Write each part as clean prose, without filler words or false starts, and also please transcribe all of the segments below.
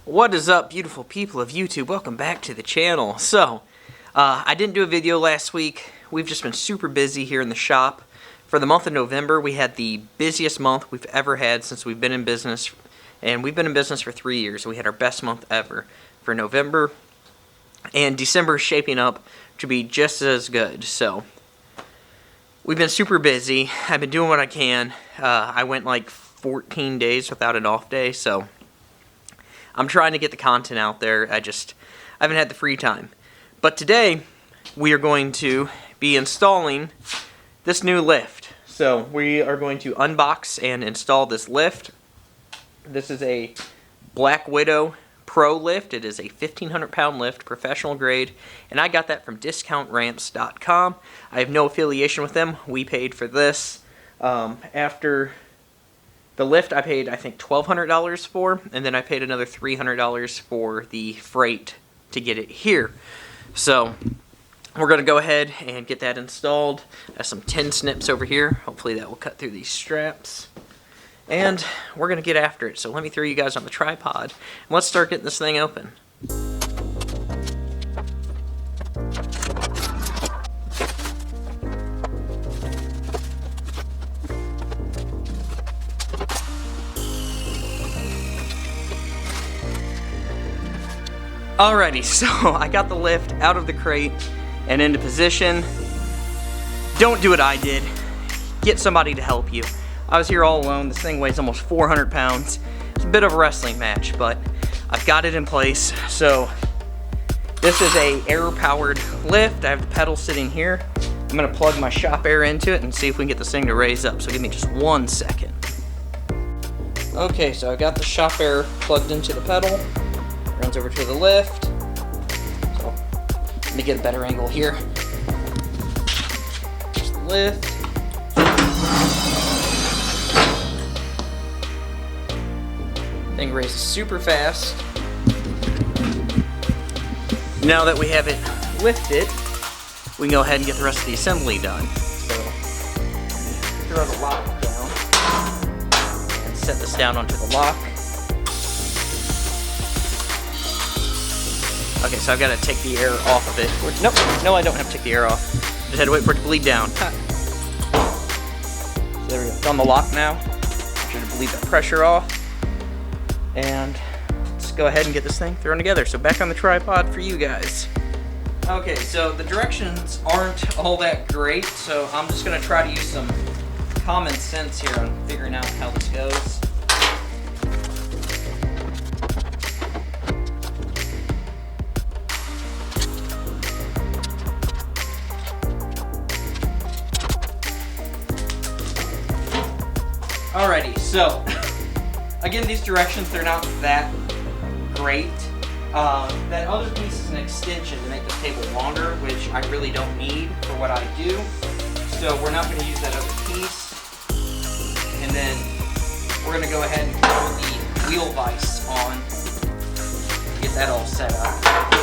What is up, beautiful people of YouTube? Welcome back to the channel. So, I didn't do a video last week. We've just been super busy here in the shop. For the month of November, we had the busiest month we've ever had since we've been in business. And we've been in business for 3 years. We had our best month ever for November. And December is shaping up to be just as good. So, we've been super busy. I've been doing what I can. I went like 14 days without an off day, so I'm trying to get the content out there. I haven't had the free time. But today, we are going to be installing this new lift. So we are going to unbox and install this lift. This is a Black Widow ProLift. It is a 1,500 pound lift, professional grade, and I got that from discountramps.com. I have no affiliation with them. We paid for this. After the lift, I paid, I think, $1,200 for, and then I paid another $300 for the freight to get it here. So, we're going to go ahead and get that installed. I have some 10 snips over here. Hopefully that will cut through these straps. And we're going to get after it. So let me throw you guys on the tripod, and let's start getting this thing open. Alrighty, so I got the lift out of the crate and into position. Don't do what I did. Get somebody to help you. I was here all alone. This thing weighs almost 400 pounds. It's a bit of a wrestling match, but I've got it in place. So this is a air-powered lift. I have the pedal sitting here. I'm gonna plug my shop air into it and see if we can get this thing to raise up. So give me just 1 second. Okay, so I've got the shop air plugged into the pedal. Runs over to the lift. So let me get a better angle here. There's the lift. Thing raises super fast. Now that we have it lifted, we can go ahead and get the rest of the assembly done. So throw the lock down and set this down onto the lock. Okay, so I've got to take the air off of it. Nope, no, I don't have to take the air off. Just had to wait for it to bleed down. So there we go. It's on the lock now. Should have bleed that pressure off. And let's go ahead and get this thing thrown together. So back on the tripod for you guys. Okay, so the directions aren't all that great, so I'm just going to try to use some common sense here on figuring out how this goes. Alrighty, so again, these directions, they're not that great. That other piece is an extension to make the table longer, which I really don't need for what I do. So we're not going to use that other piece. And then we're going to go ahead and put the wheel vise on, get that all set up.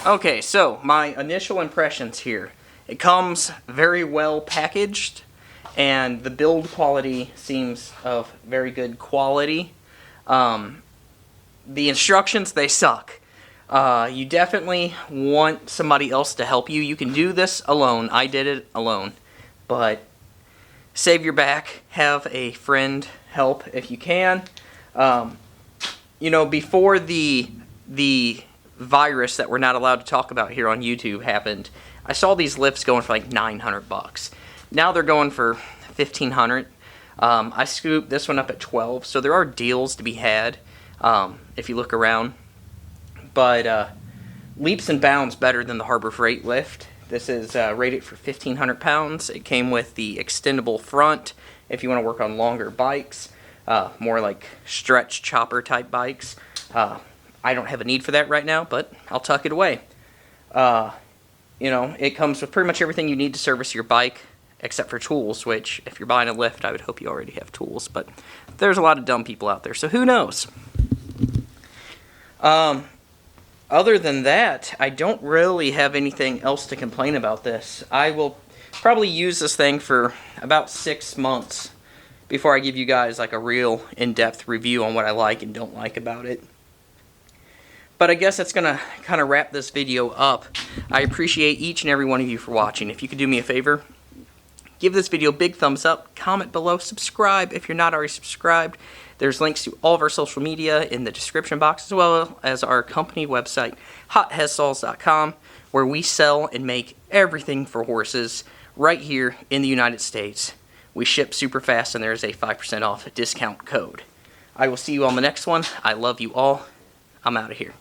Okay, so my initial impressions here. It comes very well packaged, and the build quality seems of very good quality. The instructions, they suck. You definitely want somebody else to help you. You can do this alone. I did it alone. But save your back. Have a friend help if you can. You know, before the virus that we're not allowed to talk about here on YouTube happened, I saw these lifts going for like $900. Now they're going for $1,500. I scooped this one up at $12, so there are deals to be had if you look around. But leaps and bounds better than the Harbor Freight lift. This is rated for 1,500 pounds. It came with the extendable front if you want to work on longer bikes, more like stretch chopper type bikes. I don't have a need for that right now, but I'll tuck it away. You know, it comes with pretty much everything you need to service your bike, except for tools, which, if you're buying a lift, I would hope you already have tools, but there's a lot of dumb people out there, so who knows? Other than that, I don't really have anything else to complain about this. I will probably use this thing for about 6 months before I give you guys like a real in-depth review on what I like and don't like about it. But I guess that's going to kind of wrap this video up. I appreciate each and every one of you for watching. If you could do me a favor, give this video a big thumbs up, comment below, subscribe if you're not already subscribed. There's links to all of our social media in the description box, as well as our company website, Headstalls.com, where we sell and make everything for horses right here in the United States. We ship super fast, and there's a 5% off discount code. I will see you on the next one. I love you all. I'm out of here.